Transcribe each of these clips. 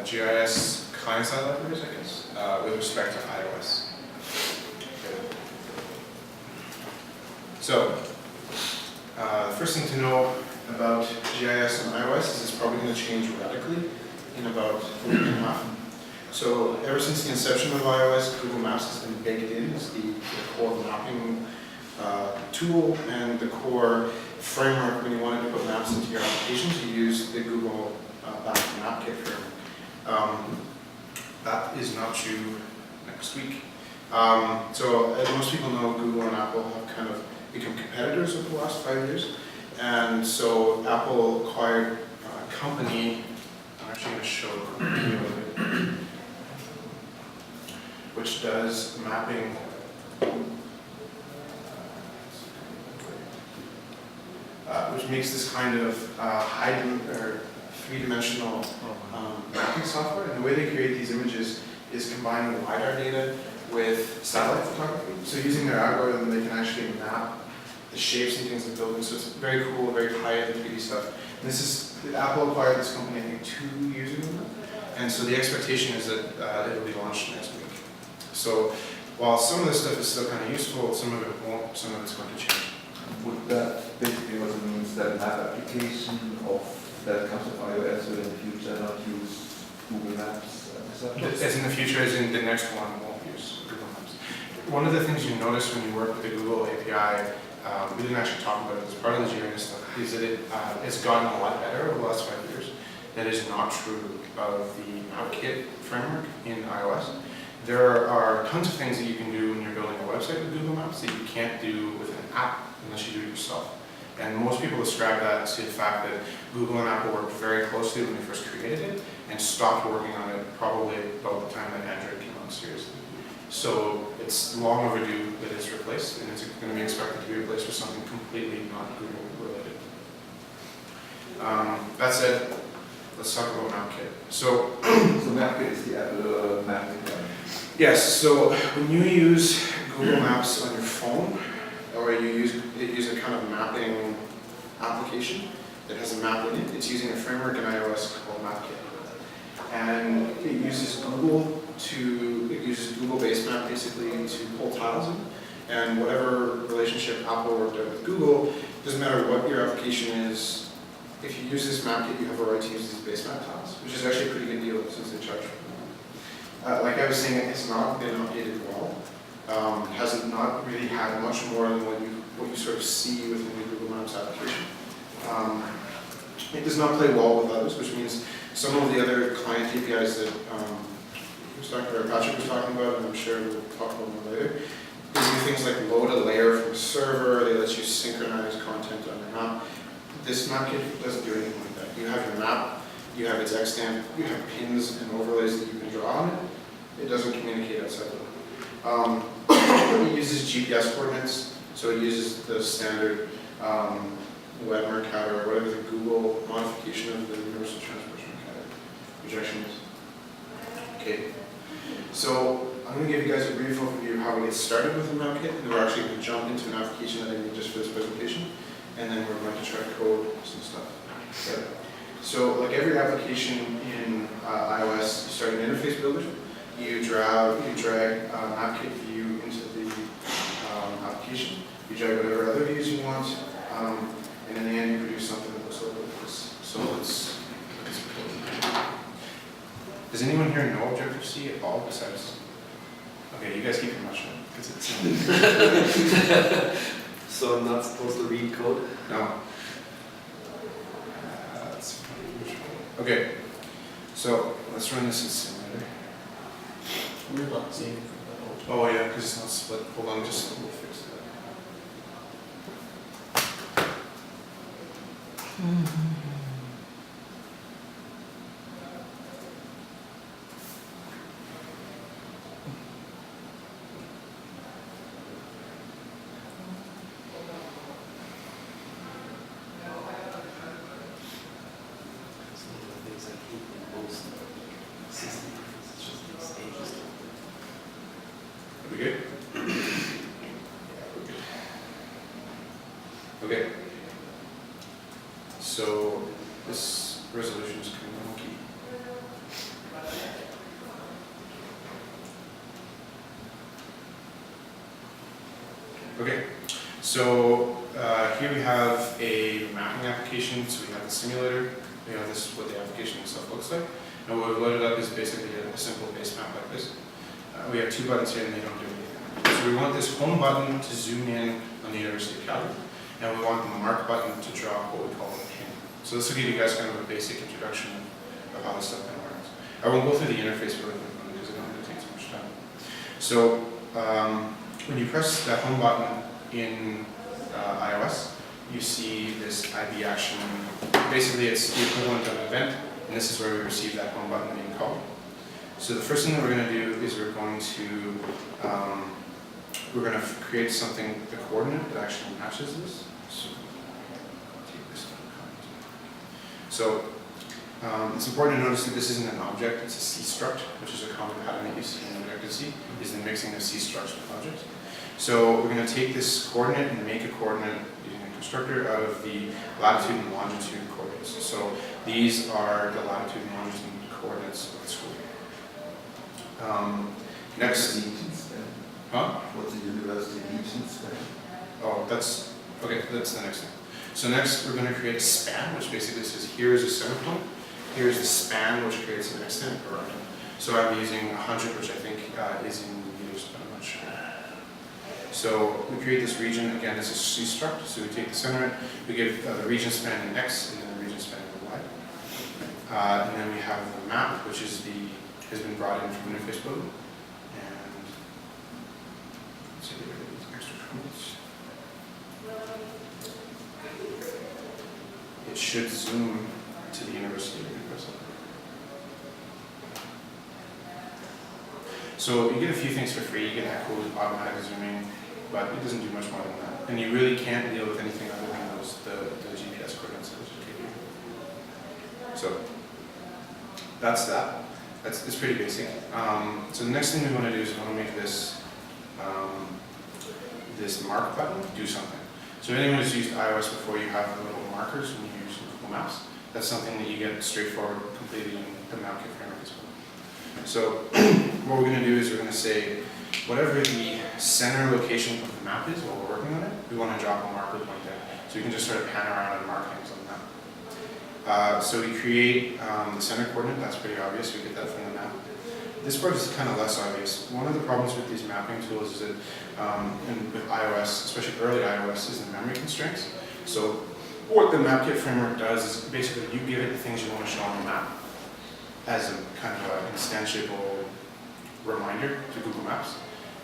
GIS Client Applications, I guess, with respect to iOS. So, the first thing to know about GIS and iOS is it's probably going to change radically in about a week and a half. So, ever since the inception of iOS, Google Maps has been baked in as the core mapping tool and the core framework. When you wanted to put maps into your applications, you use the Google Map Kit framework. That is not true next week. So, as most people know, Google and Apple have kind of become competitors over the last 5 years. And so Apple acquired a company, I'm actually going to show a video of it, which does mapping. Which makes this kind of three-dimensional mapping software. And the way they create these images is combining LiDAR data with satellite photography. So using their algorithm, they can actually map the shapes and things of buildings. So it's very cool, very high-end 3D stuff. And this is, Apple acquired this company, I think, 2 years ago now. And so the expectation is that it'll be launched next week. So while some of this stuff is still kind of useful, some of it won't, some of it's going to change. Would that basically also means that map application that comes with iOS will in the future not use Google Maps? As in the future, as in the next one won't use Google Maps. One of the things you notice when you work with the Google API, we didn't actually talk about it as part of the GIS stuff, is that it's gotten a lot better over the last 5 years. That is not true of the Map Kit framework in iOS. There are tons of things that you can do when you're building a website with Google Maps that you can't do with an app unless you do it yourself. And most people ascribe that to the fact that Google and Apple worked very closely when they first created it and stopped working on it probably about the time that Android came on seriously. So it's long overdue that it's replaced, and it's going to be expected to be replaced with something completely not Google related. That said, let's talk about MapKit. So MapKit is the Apple mapping. Yes, so when you use Google Maps on your phone, or you use a kind of mapping application that has a map in it, it's using a framework in iOS called MapKit. And it uses Google Base Map basically to pull tiles in. And whatever relationship Apple worked out with Google, doesn't matter what your application is, if you use this MapKit, you have a right to use these base map tiles, which is actually a pretty good deal since they charge for them. Like I was saying, it's not been updated well. Hasn't not really had much more than what you sort of see within the Google Maps application. It does not play well with others, which means some of the other client APIs that Patrick was talking about, and I'm sure we'll talk about more later, they do things like load a layer from a server, they let you synchronize content on your map. This MapKit doesn't do anything like that. You have your map, you have its extant, you have pins and overlays that you can draw on it. It doesn't communicate outside of it. It uses GPS coordinates, so it uses the standard web Mercator, or whatever the Google modification of the Universal Transport Mercator projection is. Okay, so I'm going to give you guys a brief overview of how we get started with the MapKit, and we're actually going to jump into an application that I made just for this presentation, and then we're going to try to code some stuff. Okay. So, like every application in iOS, you start an interface builder. You drag MapKit view into the application. You drag whatever other views you want, and in the end, you produce something that looks like this. So let's does anyone here know Objective-C at all besides? Okay, you guys keep your mouth shut because it's. So I'm not supposed to read code? No. That's unusual. Okay, so let's run this in Simulator. We're not seeing it from Oh yeah, because it's not split. Hold on, just we'll fix that. Are we good? Okay. So Okay, so here we have a mapping application. So we have the simulator. We have this what the application itself looks like. And what we've loaded up is basically a simple base map like this. We have 2 buttons here and they don't do anything. So we want this home button to zoom in on the University of Calgary. And we want the mark button to draw what we call a pin. So this will give you guys kind of a basic introduction of how this stuff kind of works. I won't go through the interface really quickly because I don't want to take too much time. So when you press that home button in iOS, you see this IB action. Basically, it's the equivalent of an event, and this is where we receive that home button being called. So the first thing that we're going to do is we're going to create something, the coordinate that actually matches this. So take this down. So it's important to notice that this isn't an object; it's a C struct, which is a common pattern that you see in Objective-C, is the mixing of C structs with objects. So we're going to take this coordinate and make a coordinate using a constructor out of the latitude and longitude coordinates. So these are the latitude and longitude coordinates of the school. Next, Allegiance then. huh? What's the university allegiance then? Oh, that's okay. That's the next thing. So next, we're going to create a span, which basically says here is a center point. Here is the span, which creates an extent around it. So I'm using 100, which I think is in meters, but I'm not sure. So we create this region. Again, this is C struct. So we take the center, we give the region span in X, and then the region span in Y. And then we have the map, which is has been brought in from interface builder. And let's see, get rid of these extra comments. It should zoom to the university. So you get a few things for free. You get that cool automatic zooming, but it doesn't do much more than that. And you really can't deal with anything other than the GPS coordinates that just give you. So that's that. It's pretty basic. So the next thing we want to do is we want to make this this mark button do something. So anyone who's used iOS before, you have the little markers when you use Google Maps. That's something that you get straightforward completely in the MapKit framework as well. So what we're going to do is we're going to say whatever the center location of the map is while we're working on it, we want to drop a marker point there. So you can just sort of pan around and mark things on the map. So we create the center coordinate. That's pretty obvious. We get that from the map. This part is kind of less obvious. One of the problems with these mapping tools is that, and with iOS, especially early iOS, is the memory constraints. So what the MapKit framework does is basically you give it the things you want to show on the map as a kind of an instantiable reminder to Google Maps.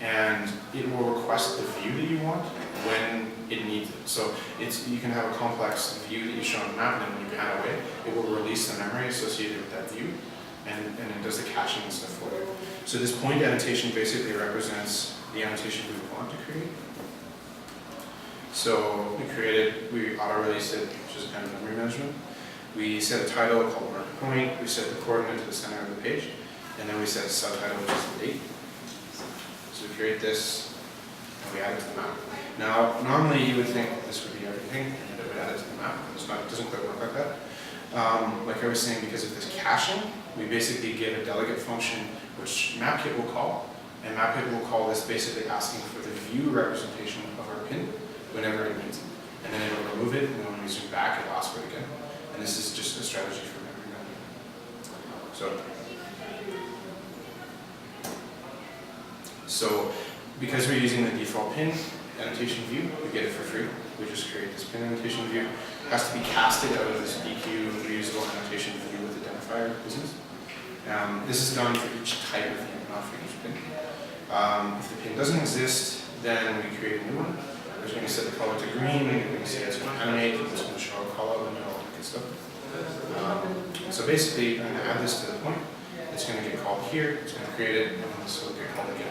And it will request the view that you want when it needs it. So you can have a complex view that you show on the map, and then when you pan away, it will release the memory associated with that view, and it does the caching and stuff for you. So this point annotation basically represents the annotation we want to create. So we auto-released it, which is kind of memory management. We set a title called mark point, we set the coordinate to the center of the page, and then we set a subtitle, which is the date. So we create this, and we add it to the map. Now, normally you would think this would be everything, and it would add it to the map. It doesn't quite work like that. Like I was saying, because of this caching, we basically give a delegate function which MapKit will call, and MapKit will call this basically asking for the view representation of our pin whenever it needs it. And then it'll remove it, and then when we zoom back, it'll ask for it again. And this is just a strategy for memory management. So because we're using the default pin annotation view, we get it for free. We just create this pin annotation view. It has to be casted out of this EQ reusable annotation view with identifier business. This is done for each type of pin, not for each pin. If the pin doesn't exist, then we create a new one. We're going to set the color to green, and we can say it's going to animate, it's going to show a call-out window, all that good stuff. So basically, I'm going to add this to the point. It's going to get called here, it's going to create it, and then this will get called again.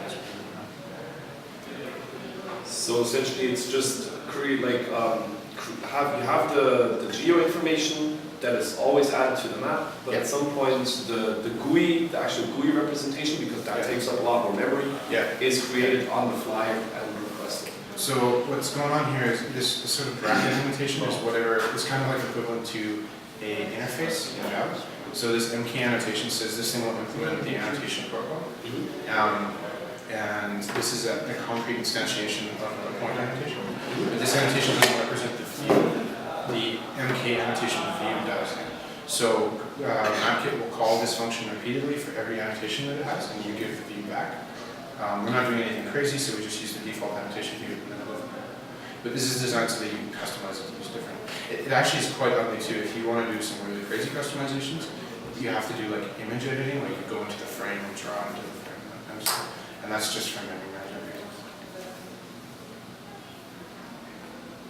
So essentially, it's just create like you have the geo information that is always added to the map, but at some point the GUI, the actual GUI representation, because that takes up a lot more memory, is created on the fly and requested. So what's going on here is this sort of bracket implementation is whatever, it's kind of like equivalent to an interface in Java. So this MK annotation says this thing will implement the annotation protocol. and this is a concrete instantiation of a point annotation. But this annotation doesn't represent the view. The MK annotation view does. So MapKit will call this function repeatedly for every annotation that it has, and you give the view back. We're not doing anything crazy, so we just use the default annotation view. But this is designed so that you can customize it to use different. It actually is quite ugly too. If you want to do some really crazy customizations, you have to do like image editing, like you go into the frame and draw into the frame, that kind of stuff. And that's just for memory management reasons.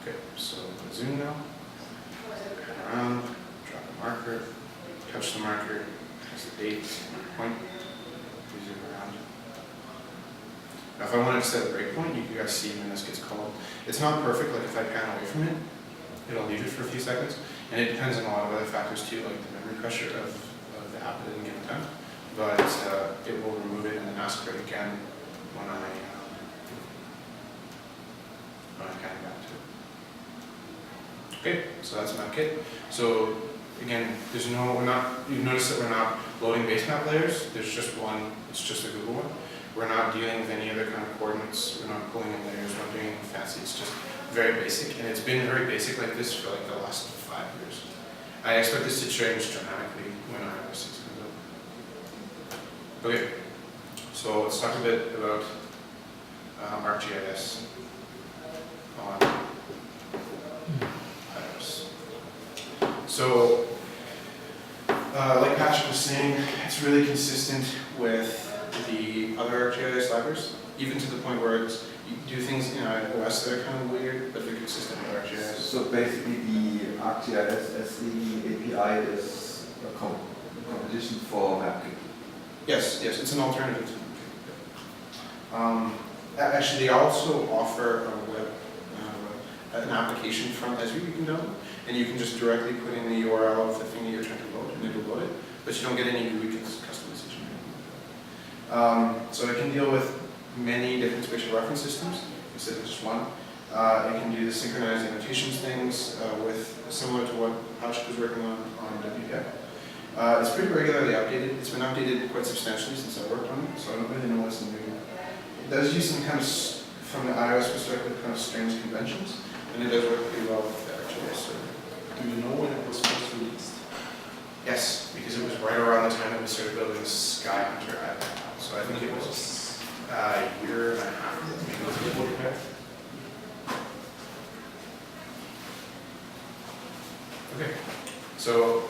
Okay, so zoom now. Pan around, drop a marker, touch the marker, touch the date, point, zoom around. Now if I wanted to set a breakpoint, you guys see when this gets called. It's not perfect, like if I pan away from it, it'll leave it for a few seconds. And it depends on a lot of other factors too, like the memory pressure of the app at any given time. But it will remove it and then ask for it again when I pan back to it. Okay, so that's MapKit. So again, you've noticed that we're not loading base map layers. There's just one, it's just a Google one. We're not dealing with any other kind of coordinates. We're not pulling in layers, we're not doing anything fancy. It's just very basic, and it's been very basic like this for like the last 5 years. I expect this to change dramatically when iOS 6 comes out. Okay, so let's talk a bit about ArcGIS on iOS. So, like Patrick was saying, it's really consistent with the other ArcGIS libraries, even to the point where you do things in iOS that are kind of weird, but they're consistent with ArcGIS. So basically the ArcGIS as the API is a competition for MapKit. Yes, it's an alternative to MapKit. Actually, they also offer an application from Esri you can download, and you can just directly put in the URL of the thing that you're trying to load, and it will load it, but you don't get any GUI customization. So it can deal with many different spatial reference systems instead of just one. It can do the synchronized annotations things similar to what Patrick was working on WPF. It's pretty regularly updated. It's been updated quite substantially since I worked on it, so I don't really know what's new. It does use some kind of, from the iOS perspective, kind of strange conventions, and it does work pretty well with the ArcGIS server. Do you know when it was first released? Yes, because it was right around the time that we started building Sky Hunter at that time. So I think it was a year and a half ago, maybe it was a little bit. Okay, so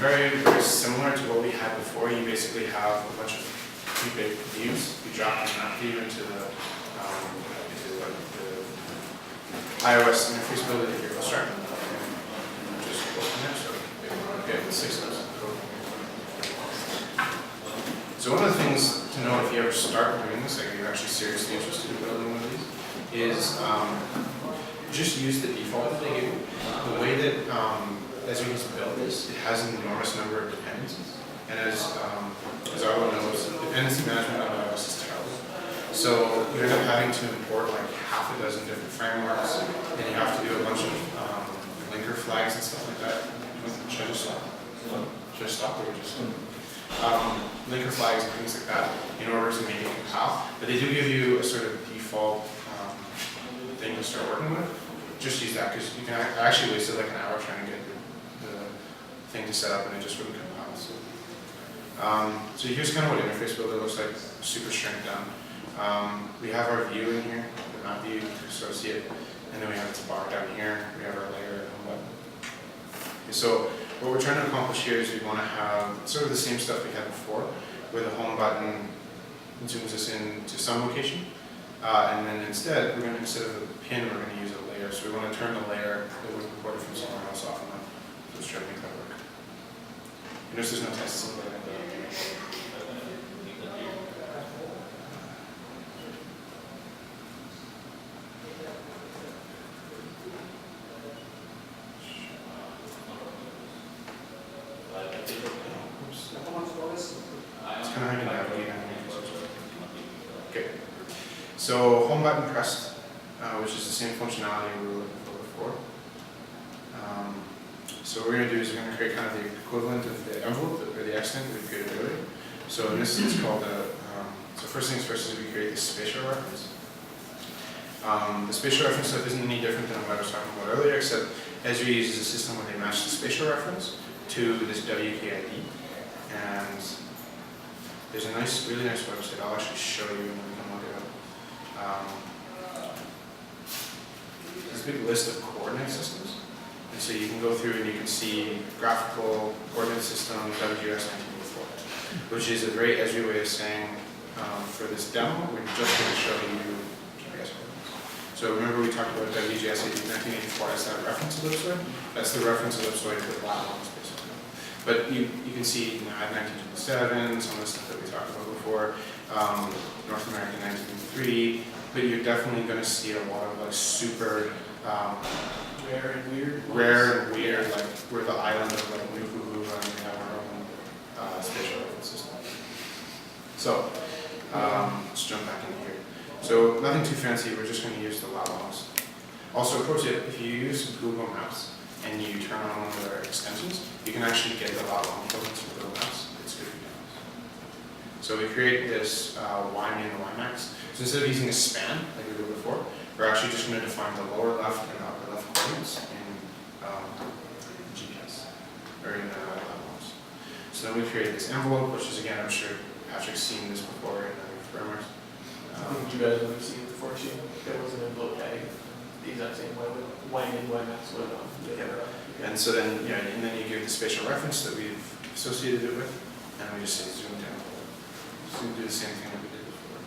very, very similar to what we had before. You basically have a bunch of pre-baked views. You drop the map view into the iOS interface builder that you're starting. And just go from there. So okay, 6 of those. So one of the things to know if you ever start doing this, like if you're actually seriously interested in building one of these, is just use the default that they give you. The way that Esri has built this, it has an enormous number of dependencies. And as everyone knows, dependency management on iOS is terrible. So you end up having to import like half a dozen different frameworks, and you have to do a bunch of linker flags and stuff like that. Should I just stop? Should I stop or just linker flags and things like that in order to make it compile. But they do give you a sort of default thing to start working with. Just use that because you can actually wasted like an hour trying to get the thing to set up and it just wouldn't compile. So here's kind of what interface builder looks like, super shrink down. We have our view in here, the map view to associate, and then we have its bar down here. We have our layer and button. Okay, so what we're trying to accomplish here is we want to have sort of the same stuff we had before, where the home button zooms us into some location, and then instead of a pin, we're going to use a layer. So we want to turn the layer that was recorded from somewhere else off and on. So let's try to make that work. You notice there's no tests. So home button pressed, which is the same functionality we were looking for before. So what we're going to do is we're going to create kind of the equivalent of the envelope or the extent that we created earlier. So in this it's called a first things first is we create this spatial reference. The spatial reference stuff isn't any different than what I was talking about earlier, except Esri uses a system where they match the spatial reference to this WKID. And there's a really nice website. I'll actually show you and we can look it up. There's a big list of coordinate systems. And so you can go through and you can see graphical coordinate system WGS 1984, which is a very Esri way of saying, for this demo, we're just going to show you GIS coordinates. So remember we talked about WGS 1984 as that reference ellipsoid? That's the reference ellipsoid for the lat longs, basically. But you can see, add 1927, some of the stuff that we talked about before, North American 1903, but you're definitely going to see a lot of like super Rare and weird, like we're the island of like Nuku'u and we have our own spatial reference system. So let's jump back in here. So nothing too fancy, we're just going to use the lat longs. Also, pro tip, if you use Google Maps and you turn on one of their extensions, you can actually get the lat long coordinates from Google Maps. It's good for you. So we create this YMin and YMax. So instead of using a span like we did before, we're actually just going to define the lower left and upper left coordinates in GPS, or in lat longs. So then we create this envelope, which is, again, I'm sure Patrick's seen this before in other frameworks. I think you guys would have seen it before too. There was an envelope tag the exact same way with YMin, YMax would And so then, and then you give the spatial reference that we've associated it with, and we just say zoom down. So we do the same thing that we did before.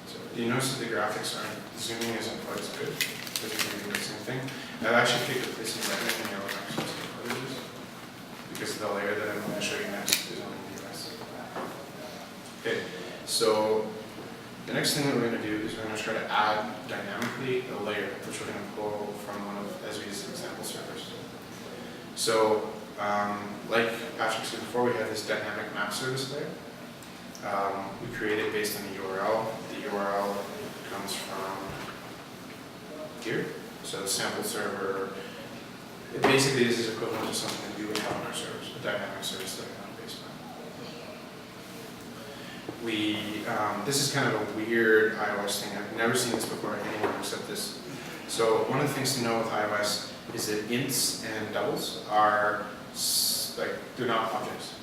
So you notice that the graphics aren't, zooming isn't quite as good, because we're doing the same thing. I've actually picked up this in Redmond and yellow accents because the layer that I'm going to show you next is on the US. Okay, so the next thing that we're going to do is we're going to try to add dynamically a layer, which we're going to pull from one of Esri's example servers. So, like Patrick said before, we have this dynamic map service layer. We create it based on the URL. The URL comes from here. So sample server, basically this is equivalent to something that we would have on our servers, a dynamic service layer on a base map. This is kind of a weird iOS thing. I've never seen this before anywhere except this. So one of the things to know with iOS is that ints and doubles are they're not objects.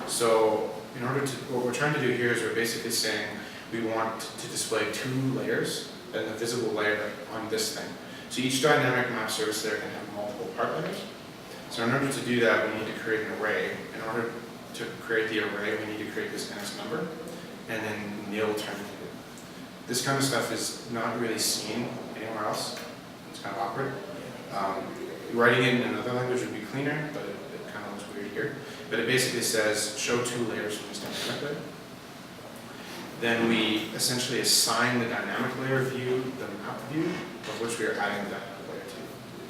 So in order to, what we're trying to do here is we're basically saying we want to display two layers and a visible layer on this thing. So each dynamic map service layer can have multiple part layers. So in order to do that, we need to create an array. In order to create the array, we need to create this NS number, and then nil terminated. This kind of stuff is not really seen anywhere else. It's kind of awkward. Writing it in another language would be cleaner, but it kind of looks weird here. But it basically says, show two layers from this dynamic layer. Then we essentially assign the dynamic layer view, the map view, of which we are adding the dynamic layer to.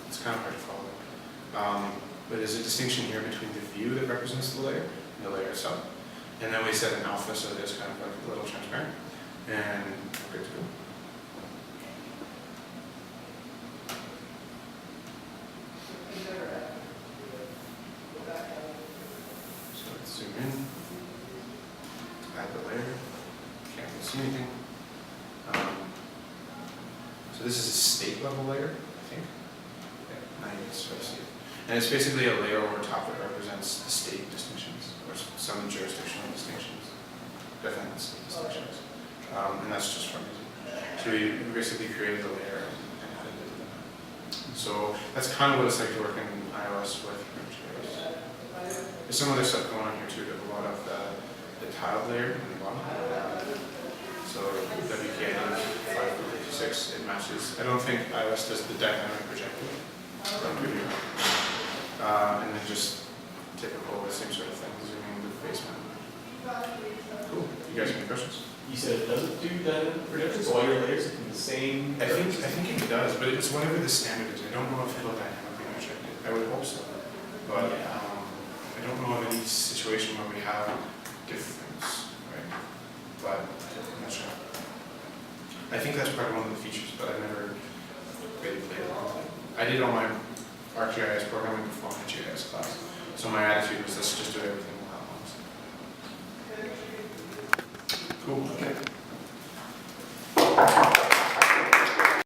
It's kind of hard to follow. But there's a distinction here between the view that represents the layer and the layer itself. And then we set an alpha so that it's kind of like a little transparent. And we're good to go. So let's zoom in. Add the layer. Can't really see anything. So this is a state level layer, I think. Yeah, now you can start to see it. And it's basically a layer over top that represents the state distinctions, or some jurisdictional distinctions, definite state distinctions. And that's just from music. So we basically created a layer and added it to them. So that's kind of what it's like to work in iOS with GIS. There's some other stuff going on here too, a lot of the tiled layer in the bottom. So WKID 556, it matches. I don't think iOS does the dynamic projective. And then just typical, the same sort of thing, zooming the basement. Cool. You guys have any questions? You said it doesn't do dynamic projection, so all your layers are in the same. I think it does, but it's whatever the standard is. I don't know if it'll dynamically project it. I would hope so. But I don't know of any situation where we have difference, right? But I'm not sure. I think that's probably one of the features, but I've never really played along with it. I did all my ArcGIS programming before my GIS class. So my attitude was let's just do everything all at once. Cool, okay.